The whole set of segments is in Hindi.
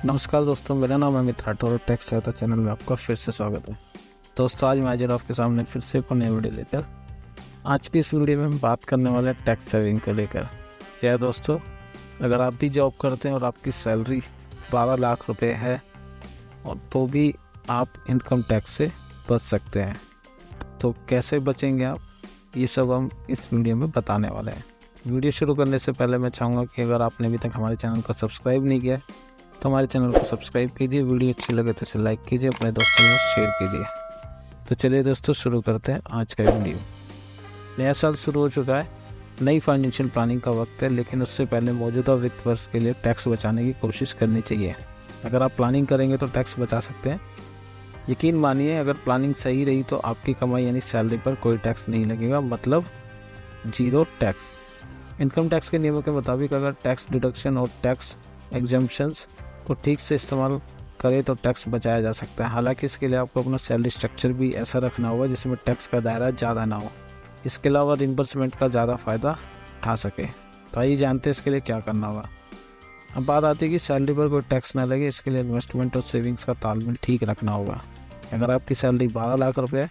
नमस्कार दोस्तों, मेरा नाम है अमित राठौर और टैक्स सहायता चैनल में आपका फिर से स्वागत है। दोस्तों, आज मैं हाजिर हूं आपके सामने फिर से एक नई वीडियो लेकर। आज की इस वीडियो में हम बात करने वाले हैं टैक्स सेविंग को लेकर। क्या है दोस्तों, अगर आप भी जॉब करते हैं और आपकी सैलरी 12 लाख रुपए है और तो भी आप इनकम टैक्स से बच सकते हैं, तो कैसे बचेंगे आप, ये सब हम इस वीडियो में बताने वाले हैं। वीडियो शुरू करने से पहले मैं चाहूँगा कि अगर आपने अभी तक हमारे चैनल को सब्सक्राइब नहीं किया है तो हमारे चैनल को सब्सक्राइब कीजिए, वीडियो अच्छी लगे तो इसे लाइक कीजिए, अपने दोस्तों में शेयर कीजिए। तो चलिए दोस्तों, शुरू करते हैं आज का वीडियो। नया साल शुरू हो चुका है, नई फाइनेंशियल प्लानिंग का वक्त है, लेकिन उससे पहले मौजूदा वित्त वर्ष के लिए टैक्स बचाने की कोशिश करनी चाहिए। अगर आप प्लानिंग करेंगे तो टैक्स बचा सकते हैं। यकीन मानिए, अगर प्लानिंग सही रही तो आपकी कमाई यानी सैलरी पर कोई टैक्स नहीं लगेगा, मतलब जीरो टैक्स। इनकम टैक्स के नियमों के मुताबिक अगर टैक्स डिडक्शन और टैक्स एग्जम्पशंस को ठीक से इस्तेमाल करें तो टैक्स बचाया जा सकता है। हालांकि इसके लिए आपको अपना सैलरी स्ट्रक्चर भी ऐसा रखना होगा जिसमें टैक्स का दायरा ज़्यादा ना हो, इसके अलावा रिम्बर्समेंट का ज़्यादा फ़ायदा उठा सके। तो आइए जानते हैं इसके लिए क्या करना होगा। अब बात आती है कि सैलरी पर कोई टैक्स ना लगे, इसके लिए इन्वेस्टमेंट और सेविंग्स का तालमेल ठीक रखना होगा। अगर आपकी सैलरी 12 लाख रुपये है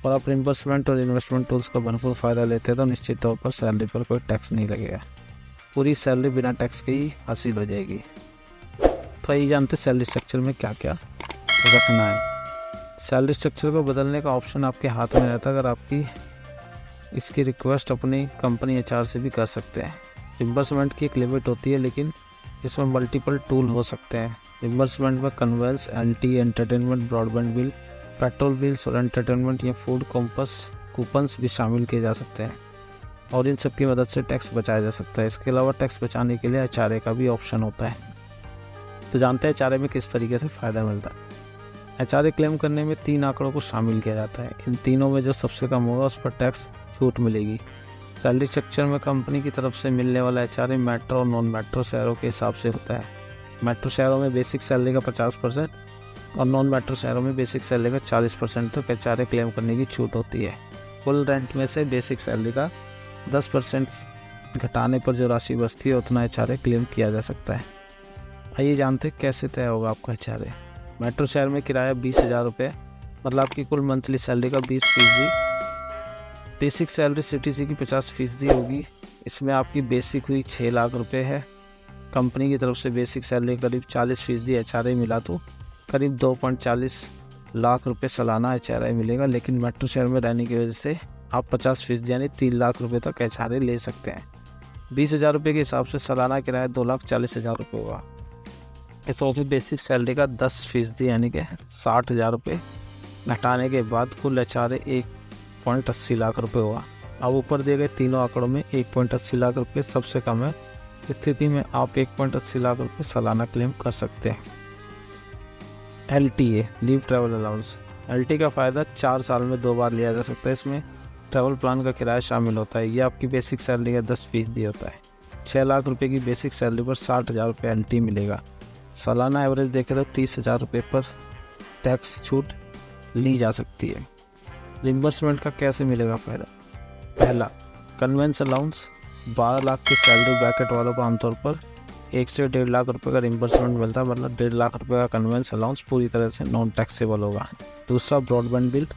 और आप रिम्बर्समेंट और इन्वेस्टमेंट टूल्स का भरपूर फ़ायदा लेते हैं तो निश्चित तौर पर सैलरी पर कोई टैक्स नहीं लगेगा। पूरी सैलरी बिना टैक्स के ही हासिल हो जाएगी। तो ये जानते हैं सैलरी स्ट्रक्चर में क्या क्या रखना है। सैलरी स्ट्रक्चर को बदलने का ऑप्शन आपके हाथ में रहता है। अगर आपकी इसकी रिक्वेस्ट अपनी कंपनी HR से भी कर सकते हैं। रिम्बर्समेंट की एक लिमिट होती है, लेकिन इसमें मल्टीपल टूल हो सकते हैं। रिम्बर्समेंट में conveyance, LT, entertainment, broadband bill, petrol bills और एंटरटेनमेंट या फूड कूपन्स भी शामिल किए जा सकते हैं और इन सब की मदद से टैक्स बचाया जा सकता है। इसके अलावा टैक्स बचाने के लिए HRA का भी ऑप्शन होता है। तो जानते हैं HRA में किस तरीके से फ़ायदा मिलता है। HRA क्लेम करने में 3 आंकड़ों को शामिल किया जाता है। इन तीनों में जो सबसे कम होगा उस पर टैक्स छूट मिलेगी। सैलरी स्ट्रक्चर में कंपनी की तरफ से मिलने वाला HRA मेट्रो और नॉन मेट्रो शहरों के हिसाब से होता है। मेट्रो शहरों में बेसिक सैलरी का 50% और नॉन मेट्रो शहरों में बेसिक सैलरी का 40% तक HRA क्लेम करने की छूट होती है। फुल रेंट में से बेसिक सैलरी का 10% घटाने पर जो राशि बचती है उतना HRA क्लेम किया जा सकता है। आइए जानते हैं कैसे तय होगा आपका HRA। मेट्रो शहर में किराया 20,000 रुपये, मतलब आपकी कुल मंथली सैलरी का 20%। बेसिक सैलरी CTC की 50% होगी। इसमें आपकी बेसिक हुई 6 लाख रुपये है। कंपनी की तरफ से बेसिक सैलरी करीब 40% HRA मिला तो करीब 2.40 लाख रुपये सालाना HRA मिलेगा। लेकिन मेट्रो शहर में रहने की वजह से आप 50% यानी 3 लाख रुपये तक HRA ले सकते हैं। 20,000 रुपये के हिसाब से सालाना किराया 2,40,000 रुपये होगा। इस वजह से बेसिक सैलरी का 10% यानी कि 60,000 रुपये घटाने के बाद कुल HRA 1.80 लाख रुपये होगा। अब ऊपर दिए गए तीनों आंकड़ों में 1.80 लाख रुपये सबसे कम है। इस स्थिति में आप 1.80 लाख रुपये सालाना क्लेम कर सकते हैं। LTA leave travel allowance. LT का फ़ायदा 4 साल में 2 बार लिया जा सकता है। इसमें ट्रैवल प्लान का किराया शामिल होता है। यह आपकी बेसिक सैलरी का 10% होता है। 6 लाख रुपये की बेसिक सैलरी पर 60,000 रुपये LT मिलेगा। सालाना एवरेज देखें तो 30,000 रुपये पर टैक्स छूट ली जा सकती है। रिम्बर्समेंट का कैसे मिलेगा फ़ायदा। पहला, कन्वेंस अलाउंस। 12 लाख की सैलरी ब्रैकेट वालों को आमतौर पर 1 से 1.5 लाख रुपये का रिम्बर्समेंट मिलता है, मतलब 1.5 लाख रुपये का कन्वेंस अलाउंस पूरी तरह से नॉन टैक्सेबल होगा। दूसरा, ब्रॉडबैंड बिल।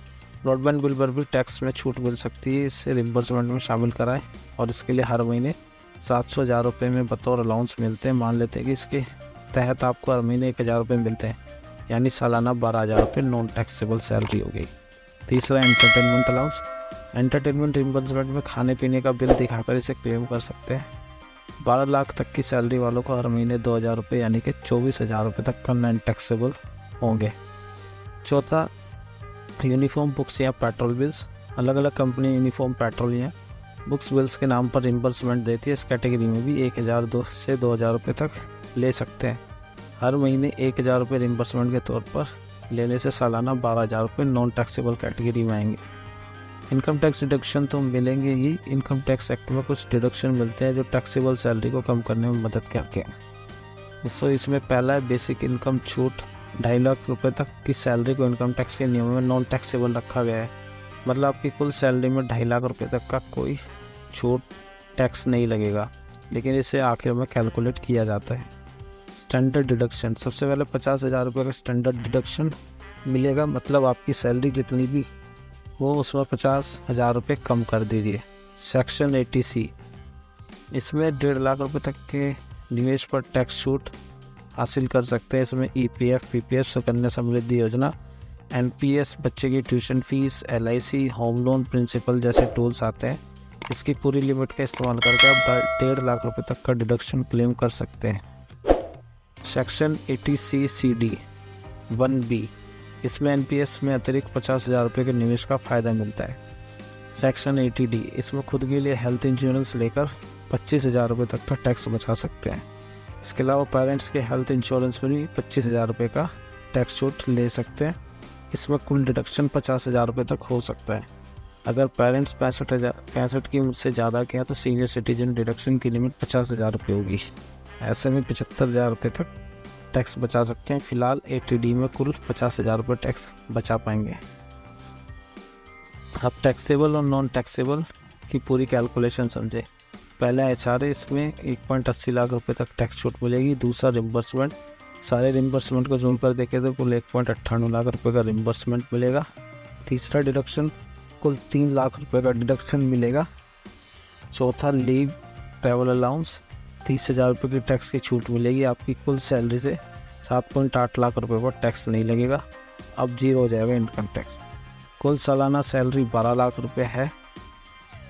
ब्रॉडबैंड बिल पर भी टैक्स में छूट मिल सकती है। इससे रिम्बर्समेंट में शामिल कराएं और इसके लिए हर महीने 700,000 रुपये में बतौर अलाउंस मिलते हैं। मान लेते हैं कि इसके तहत आपको हर महीने 1,000 रुपये मिलते हैं, यानी सालाना 12,000 रुपये नॉन टैक्सेबल सैलरी हो गई। तीसरा, एंटरटेनमेंट अलाउंस। एंटरटेनमेंट रिम्बर्समेंट में खाने पीने का बिल दिखाकर इसे क्लेम कर सकते हैं। 12 लाख तक की सैलरी वालों को हर महीने 2,000 रुपये यानी कि 24,000 रुपये तक का नॉन टैक्सेबल होंगे। चौथा, यूनिफॉर्म बुक्स या पेट्रोल बिल्स। अलग अलग कंपनी यूनिफॉर्म पेट्रोल या बुक्स बिल्स के नाम पर रिम्बर्समेंट देती है। इस कैटेगरी में भी 1,000 से 2,000 रुपये तक ले सकते हैं। हर महीने 1,000 रुपये रिम्बर्समेंट के तौर पर लेने से सालाना 12,000 रुपये नॉन टैक्सेबल कैटेगरी में आएंगे। इनकम टैक्स डिडक्शन तो मिलेंगे ही। इनकम टैक्स एक्ट में कुछ डिडक्शन मिलते हैं जो टैक्सेबल सैलरी को कम करने में मदद करते हैं। दोस्तों, इसमें पहला है बेसिक इनकम छूट। 2.5 लाख रुपये तक की सैलरी को इनकम टैक्स के नियमों में नॉन टैक्सेबल रखा गया है, मतलब आपकी कुल सैलरी में 2.5 लाख रुपये तक का कोई छूट टैक्स नहीं लगेगा, लेकिन इसे आखिर में कैलकुलेट किया जाता है। स्टैंडर्ड डिडक्शन, सबसे पहले 50,000 रुपये का स्टैंडर्ड डिडक्शन मिलेगा, मतलब आपकी सैलरी जितनी भी वो उसमें 50,000 रुपये कम कर दीजिए। सेक्शन 80C, इसमें 1.5 लाख रुपये तक के निवेश पर टैक्स छूट हासिल कर सकते हैं। इसमें EPF, PPF, सुकन्या समृद्धि योजना, NPS, बच्चे की tuition fees, LIC, home loan principal जैसे टूल्स आते हैं। इसकी पूरी लिमिट का इस्तेमाल करके आप 1.5 लाख रुपये तक का डिडक्शन क्लेम कर सकते हैं। सेक्शन 80C/CD 1B, इसमें NPS में अतिरिक्त 50,000 रुपये के निवेश का फ़ायदा मिलता है। सेक्शन 80D, इसमें खुद के लिए हेल्थ इंश्योरेंस लेकर 25,000 रुपये तक का टैक्स बचा सकते हैं। इसके अलावा पेरेंट्स के हेल्थ इंश्योरेंस पर भी 25,000 रुपये का टैक्स छूट ले सकते हैं। इसमें कुल डिडक्शन 50,000 रुपये तक हो सकता है। अगर पेरेंट्स 65 की उम्र से ज़्यादा के हैं तो सीनियर सिटीजन डिडक्शन की लिमिट 50,000 रुपये होगी। ऐसे में 75,000 रुपये तक टैक्स बचा सकते हैं। फिलहाल 80D में कुल 50,000 रुपये टैक्स बचा पाएंगे। अब टैक्सेबल और नॉन टैक्सेबल की पूरी कैलकुलेशन समझे। पहला HRA, इसमें 1.80 लाख रुपये तक टैक्स छूट मिलेगी। दूसरा रिम्बर्समेंट, सारे रिम्बर्समेंट को जोड़ कर देखें तो कुल 1.98 लाख रुपये का रिम्बर्समेंट मिलेगा। तीसरा डिडक्शन, कुल 3 लाख रुपये का डिडक्शन मिलेगा। चौथा लीव ट्रैवल अलाउंस, 30,000 रुपये की टैक्स की छूट मिलेगी। आपकी कुल सैलरी से 7.8 लाख रुपये पर टैक्स नहीं लगेगा, अब 0 हो जाएगा इनकम टैक्स। कुल सालाना सैलरी 12 लाख रुपये है,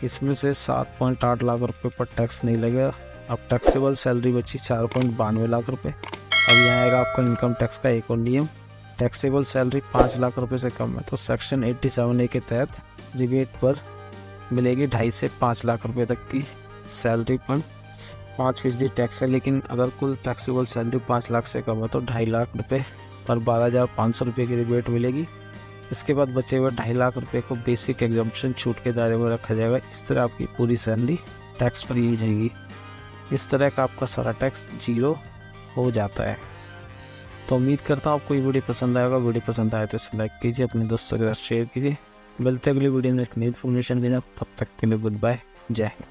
इसमें से 7.8 लाख रुपये पर टैक्स नहीं लगेगा। अब टैक्सेबल सैलरी बची 4.92 लाख रुपये। अब यहाँ आएगा आपका इनकम टैक्स का एक और नियम, टैक्सेबल सैलरी 5 लाख रुपये से कम है तो सेक्शन 87A के तहत रिबेट पर मिलेगी 2.5 से 5 लाख रुपये तक की सैलरी पर 5% टैक्स है। लेकिन अगर कुल टैक्सेबल सैलरी 5 लाख से कम है तो 2.5 लाख रुपये पर 12,500 रुपये की रिबेट मिलेगी। इसके बाद बचे हुए 2.5 लाख रुपये को बेसिक एग्जम्पशन छूट के दायरे में रखा जाएगा। इस तरह आपकी पूरी सैलरी टैक्स फ्री हो जाएगी। इस तरह का आपका सारा टैक्स 0 हो जाता है। तो उम्मीद करता हूँ आपको ये वीडियो पसंद आएगा। वीडियो पसंद आए तो इसे लाइक कीजिए, अपने दोस्तों के साथ शेयर कीजिए। मिलते अगली वीडियो में एक नई इन्फॉर्मेशन देना, तब तक के लिए गुड बाय, जय हिंद।